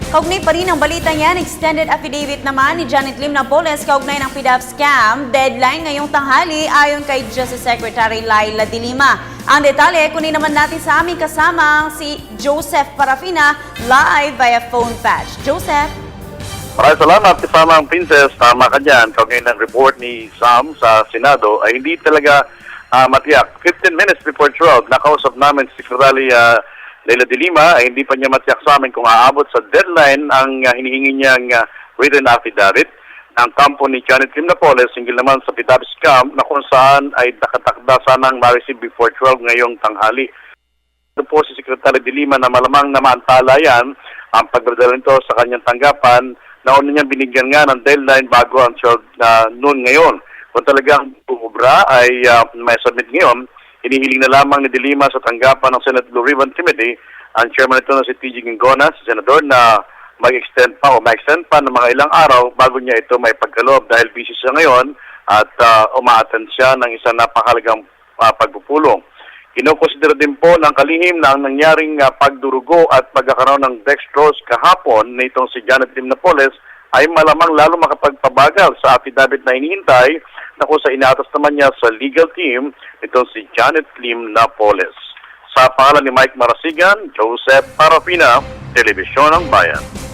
Kaugnay pa rin ang balita niyan, extended affidavit naman ni Janet Lim Napoles kaugnay ng PDAP scam. Deadline ngayong tanghali ayon kay Justice Secretary Laila de Lima. Ang detalye, kunin naman natin sa aming kasamang si Joseph Parafina live via phone patch. Joseph? Maraming salamat, kasama ang Princess. Tama ka dyan. Kaugnay ng report ni Sam sa Senado ay hindi talaga matiyak. 15 minutes before 12, nakausap namin si Secretary Laila de Lima ay hindi pa niya matiyak sa amin kung aabot sa deadline ang hinihingi niyang written affidavit ng kampo ni Janet Lim Napoles, hinggil naman sa PDAP scam na kung saan ay nakatakda sanang ma-receive before 12 ngayong tanghali. Ito po si Secretary de Lima na malamang na maantala yan ang pagdadala nito sa kanyang tanggapan na una niyang binigyan nga ng deadline bago ang 12 noon ngayon. Kung talagang bumubra ay may submit ngayon, hinihiling na lamang ni de Lima sa tanggapan ng Senate Blue Ribbon Committee ang chairman nito na si TG Gingonas, si Senador, na mag-extend pa ng mga ilang araw bago niya ito may pagkaloob dahil busy siya ngayon at uma-attend siya ng isang napakahalagang pagpupulong. Kinukonsidera din po ng kalihim na ang nangyaring pagdurugo at pagkakaroon ng dextrose kahapon na itong si Janet Lim Napoles ay malamang lalo makapagpabagal sa affidavit na hinihintay na kung sa inatas naman niya sa legal team itong si Janet Lim Napoles. Sa pangalan ni Mike Marasigan, Joseph Parafina, Telebisyon ng Bayan.